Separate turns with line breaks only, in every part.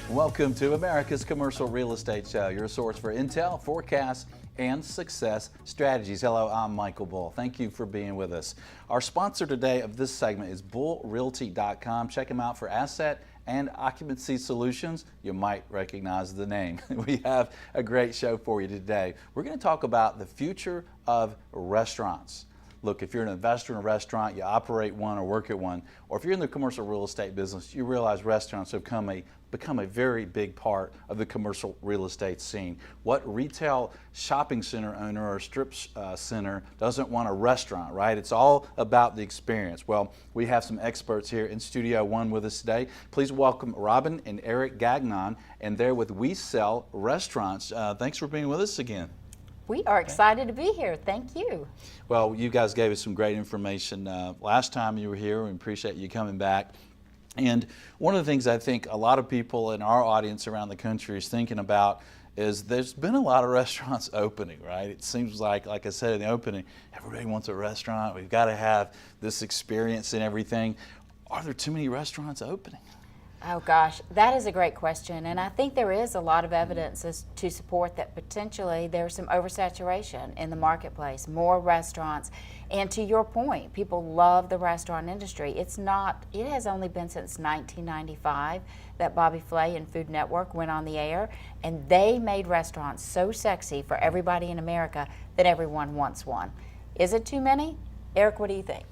Welcome to America's Commercial Real Estate Show, your source for intel, forecasts, and success strategies. Hello, I'm Michael Bull. Thank you for being with us. Our sponsor today of this segment is bullrealty.com. Check them out for asset and occupancy solutions. You might recognize the name. We have a great show for you today. We're going to talk about the future of restaurants. Look, if you're an investor in a restaurant, you operate one or work at one, or if you're in the commercial real estate business, you realize restaurants have become a very big part of the commercial real estate scene. What retail shopping center owner or strip center doesn't want a restaurant, right? It's all about the experience. Well, we have some experts here in Studio One with us today. Please welcome Robin and Eric Gagnon, and they're with We Sell Restaurants. Thanks for being with us again.
We are excited to be here. Thank you.
Well, you guys gave us some great information last time you were here. We appreciate you coming back. And one of the things I think a lot of people in our audience around the country is thinking about is there's been a lot of restaurants opening, right? It seems like I said in the opening, everybody wants a restaurant. We've got to have this experience and everything. Are there too many restaurants opening?
Oh gosh, that is a great question, and I think there is a lot of evidence to support that potentially there's some oversaturation in the marketplace, more restaurants, and to your point, people love the restaurant industry. It has only been since 1995 that Bobby Flay and Food Network went on the air, and they made restaurants so sexy for everybody in America that everyone wants one. Is it too many? Eric, what do you think?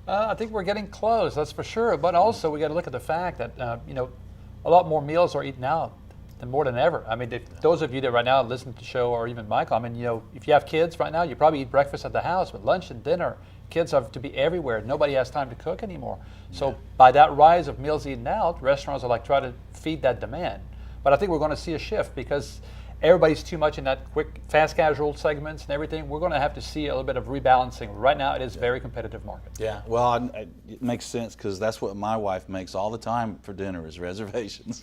I think we're getting close, that's for sure. But also, we got to look at the fact that a lot more meals are eaten out than more than ever. I mean, those of you that right now listen to the show, or even Michael, I mean, if you have kids right now, you probably eat breakfast at the house, but lunch and dinner, kids have to be everywhere. Nobody has time to cook anymore. So by that rise of meals eaten out, restaurants are trying to feed that demand. But I think we're going to see a shift because everybody's too much in that quick, fast casual segments and everything. We're going to have to see a little bit of rebalancing. Right now, it is a very competitive market.
Yeah, well, it makes sense because that's what my wife makes all the time for dinner is reservations.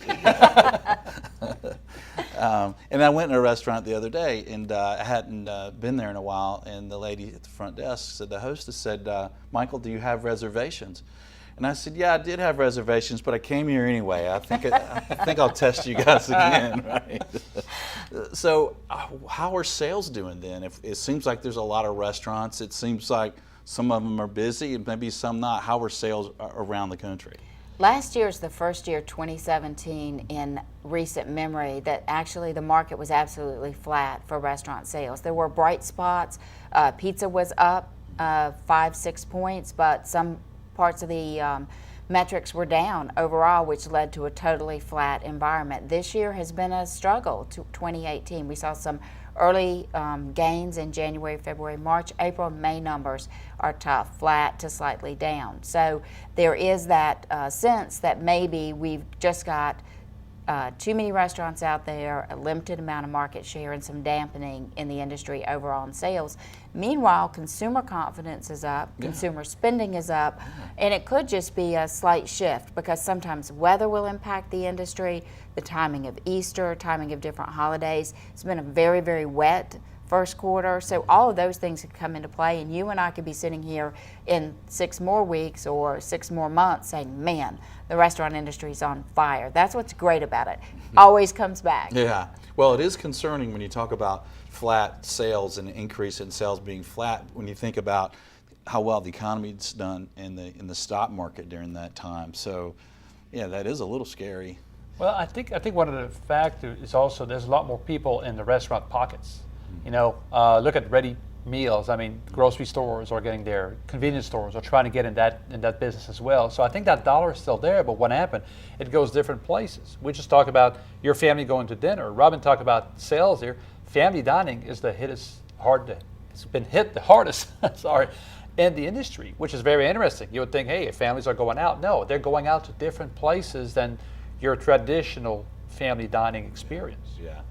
And I went in a restaurant the other day, and I hadn't been there in a while, and the lady at the front desk said, the hostess said, Michael, do you have reservations? And I said, yeah, I did have reservations, but I came here anyway. I think I'll test you guys again, right? So how are sales doing then? If it seems like there's a lot of restaurants, it seems like some of them are busy and maybe some not. How are sales around the country?
Last year is the first year, 2017, in recent memory that actually the market was absolutely flat for restaurant sales. There were bright spots. Pizza was up 5-6 points, but some parts of the metrics were down overall, which led to a totally flat environment. This year has been a struggle to 2018. We saw some early gains in January, February, March. April, May numbers are tough, flat to slightly down. So there is that sense that maybe we've just got too many restaurants out there, a limited amount of market share, and some dampening in the industry overall in sales. Meanwhile, consumer confidence is up, consumer spending is up, and it could just be a slight shift because sometimes weather will impact the industry, the timing of Easter, timing of different holidays. It's been a very, very wet first quarter, so all of those things could come into play, and you and I could be sitting here in 6 more weeks or 6 more months saying, man, the restaurant industry is on fire. That's what's great about it. Always comes back.
Yeah. Well, it is concerning when you talk about flat sales and increase in sales being flat when you think about how well the economy's done in the stock market during that time. So, yeah, that is a little scary.
Well, I think one of the factors is also there's a lot more people in the restaurant pockets. Look at ready meals. I mean, grocery stores are getting there. Convenience stores are trying to get in that business as well. So I think that dollar is still there, but what happened? It goes different places. We just talked about your family going to dinner. Robin talked about sales here. Family dining is it's been hit the hardest, sorry, in the industry, which is very interesting. You would think, hey, if families are going out. No, they're going out to different places than your traditional family dining experience.
Yeah.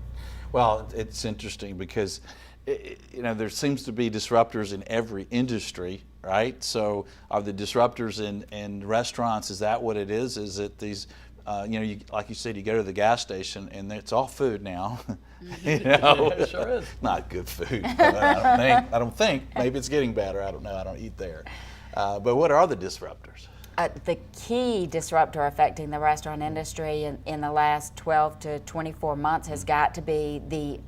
Well, it's interesting because there seems to be disruptors in every industry, right? So are the disruptors in restaurants, is that what it is? Is it these like you said, you go to the gas station and it's all food now. It
sure is.
Not good food. But I don't think. Maybe it's getting better. I don't know. I don't eat there. But what are the disruptors?
The key disruptor affecting the restaurant industry in the last 12 to 24 months has got to be the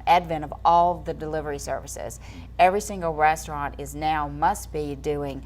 advent of all the delivery services. Every single restaurant must be doing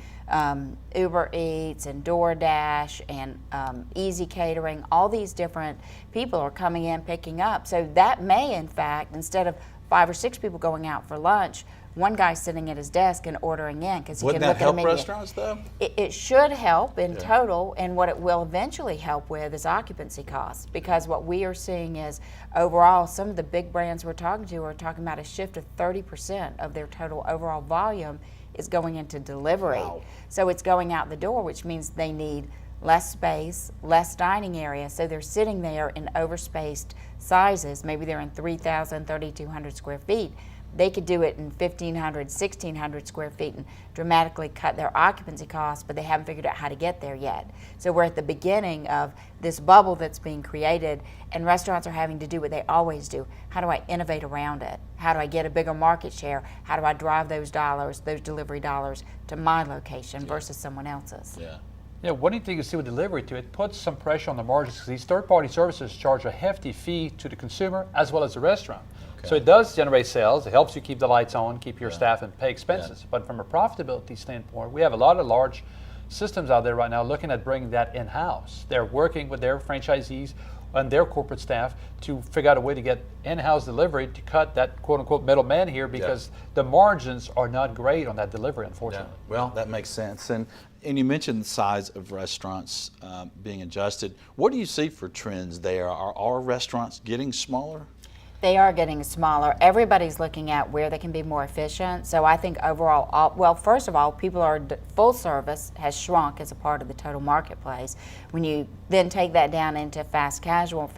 Uber Eats and DoorDash and Easy Catering. All these different people are coming in, picking up. So that may, in fact, instead of 5 or 6 people going out for lunch, one guy sitting at his desk and ordering in because he can look at a menu.
Wouldn't that help restaurants, though?
It should help in total, and what it will eventually help with is occupancy costs, because what we are seeing is overall some of the big brands we're talking to are talking about a shift of 30% of their total overall volume is going into delivery.
Wow.
So it's going out the door, which means they need less space, less dining area, so they're sitting there in overspaced sizes. Maybe they're in 3,000, 3,200 square feet. They could do it in 1,500, 1,600 square feet and dramatically cut their occupancy costs, but they haven't figured out how to get there yet. So we're at the beginning of this bubble that's being created, and restaurants are having to do what they always do. How do I innovate around it? How do I get a bigger market share? How do I drive those dollars, those delivery dollars, to my location versus someone else's?
Yeah.
Yeah, one thing you see with delivery too, it puts some pressure on the margins because these third-party services charge a hefty fee to the consumer as well as the restaurant. So it does generate sales. It helps you keep the lights on, keep your staff, and pay expenses. But from a profitability standpoint, we have a lot of large systems out there right now looking at bringing that in-house. They're working with their franchisees and their corporate staff to figure out a way to get in-house delivery to cut that quote-unquote middleman here, because the margins are not great on that delivery, unfortunately.
Yeah. Well, that makes sense. And you mentioned the size of restaurants being adjusted. What do you see for trends there? Are restaurants getting smaller?
They are getting smaller. Everybody's looking at where they can be more efficient. So I think overall, well, first of all, full service has shrunk as a part of the total marketplace. When you then take that down into fast casual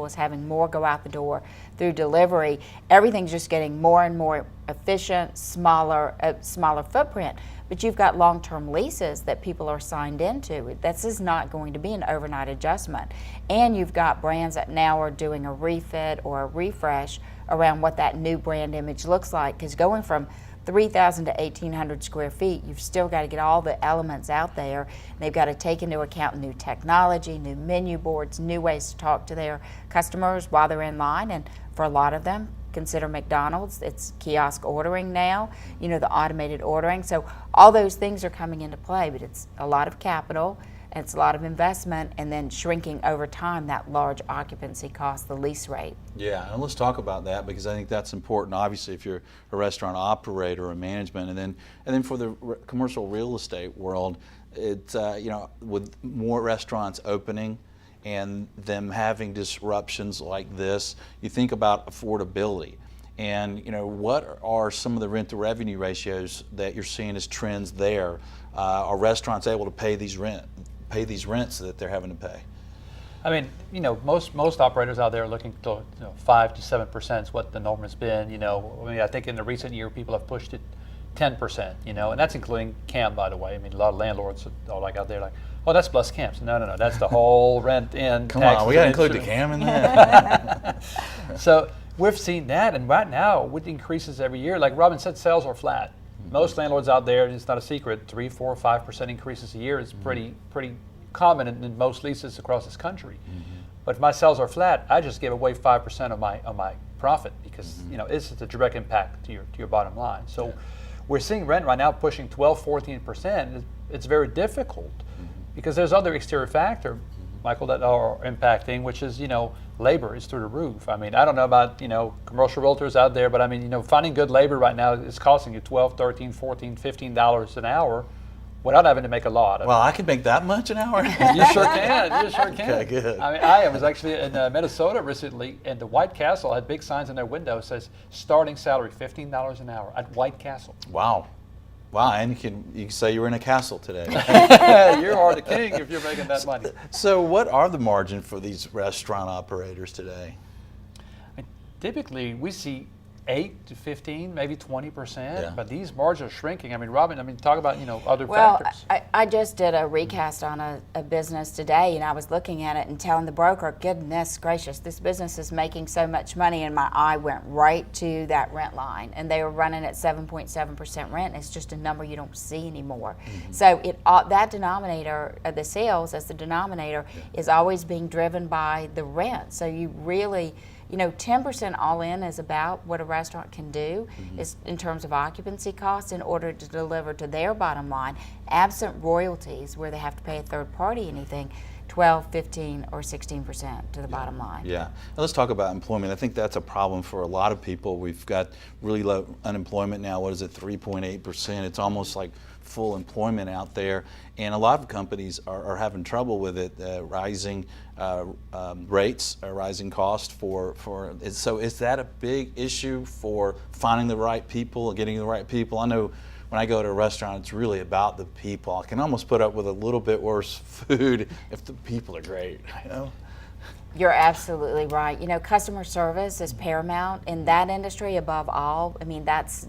is having more go out the door through delivery. Everything's just getting more and more efficient, smaller footprint. But you've got long-term leases that people are signed into. This is not going to be an overnight adjustment. And you've got brands that now are doing a refit or a refresh around what that new brand image looks like. Because going from 3,000 to 1,800 square feet, you've still got to get all the elements out there. They've got to take into account new technology, new menu boards, new ways to talk to their customers while they're in line. And for a lot of them, consider McDonald's, it's kiosk ordering now, the automated ordering. So all those things are coming into play, but it's a lot of capital, and it's a lot of investment, and then shrinking over time that large occupancy cost, the lease rate.
Yeah, and let's talk about that, because I think that's important. Obviously, if you're a restaurant operator or management, and then for the commercial real estate world, it's with more restaurants opening and them having disruptions like this, you think about affordability. And what are some of the rent-to-revenue ratios that you're seeing as trends there? Are restaurants able to pay these rents that they're having to pay?
I mean, most operators out there are looking to 5 to 7% is what the norm has been. I think in the recent year people have pushed it 10%. And that's including CAM, by the way. I mean, a lot of landlords are out there oh, that's plus camps. No, that's the whole rent in.
Come on, we got to include the CAM in there.
So we've seen that, and right now with increases every year, like Robin said, sales are flat. Most landlords out there, it's not a secret, 3, 4, 5% increases a year is pretty common in most leases across this country. But if my sales are flat, I just give away 5% of my profit, because it's a direct impact to your bottom line. So we're seeing rent right now pushing 12, 14%. It's very difficult. Because there's other exterior factor, Michael, that are impacting, which is, labor is through the roof. I mean, I don't know about, commercial realtors out there, but I mean, finding good labor right now is costing you $12, $13, $14, $15 an hour without having to make a lot.
Well, I can make that much an hour?
You sure can. You sure can.
Okay, good.
I mean, I was actually in Minnesota recently, and the White Castle had big signs in their window that says starting salary $15 an hour at White Castle.
Wow. Wow, and you can say you were in a castle today.
You are the king if you're making that money.
So what are the margins for these restaurant operators today?
Typically, we see 8 to 15, maybe 20%,
Yeah.
but these margins are shrinking. I mean, Robin, talk about, other
Well,
factors.
I just did a recast on a business today, and I was looking at it and telling the broker, goodness gracious, this business is making so much money, and my eye went right to that rent line, and they were running at 7.7% rent, and it's just a number you don't see anymore. So that denominator, the sales as the denominator, is always being driven by the rent. So you really, 10% all in is about what a restaurant can do is in terms of occupancy costs in order to deliver to their bottom line, absent royalties where they have to pay a third party anything, 12, 15, or 16% to the bottom line.
Yeah. Now let's talk about employment. I think that's a problem for a lot of people. We've got really low unemployment now. What is it, 3.8%? It's almost like full employment out there. And a lot of companies are having trouble with it, rising rates, rising costs so is that a big issue for finding the right people, getting the right people? I know when I go to a restaurant, it's really about the people. I can almost put up with a little bit worse food if the people are great,
You're absolutely right. Customer service is paramount in that industry above all. I mean, it's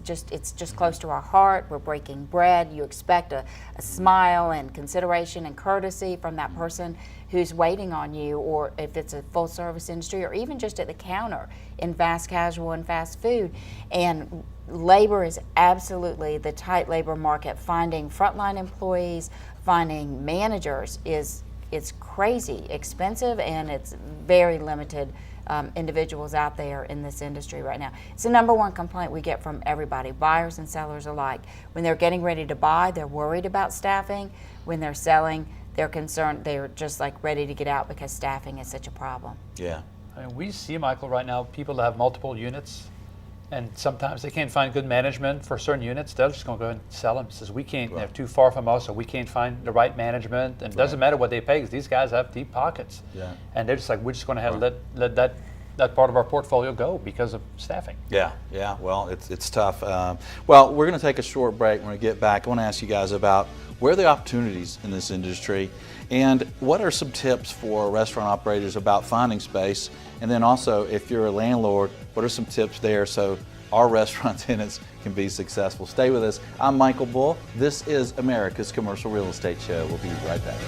just close to our heart. We're breaking bread. You expect a smile and consideration and courtesy from that person who's waiting on you, or if it's a full service industry, or even just at the counter in fast casual and fast food. And labor is absolutely the tight labor market. Finding frontline employees, finding managers it's crazy expensive, and it's very limited individuals out there in this industry right now. It's the number one complaint we get from everybody, buyers and sellers alike. When they're getting ready to buy, they're worried about staffing. When they're selling, they're concerned, they're just like ready to get out because staffing is such a problem.
Yeah.
I mean, we see, Michael, right now, people that have multiple units, and sometimes they can't find good management for certain units. They're just going to go ahead and sell them. It says we can't, they're too far from us, or we can't find the right management. And it doesn't matter what they pay, because these guys have deep pockets.
Yeah.
And they're just like, we're just going to have let that part of our portfolio go because of staffing.
Yeah. Well, it's tough. Well, we're going to take a short break. When we get back, I want to ask you guys about where are the opportunities in this industry, and what are some tips for restaurant operators about finding space, and then also if you're a landlord, what are some tips there so our restaurant tenants can be successful? Stay with us. I'm Michael Bull. This is America's Commercial Real Estate Show. We'll be right back.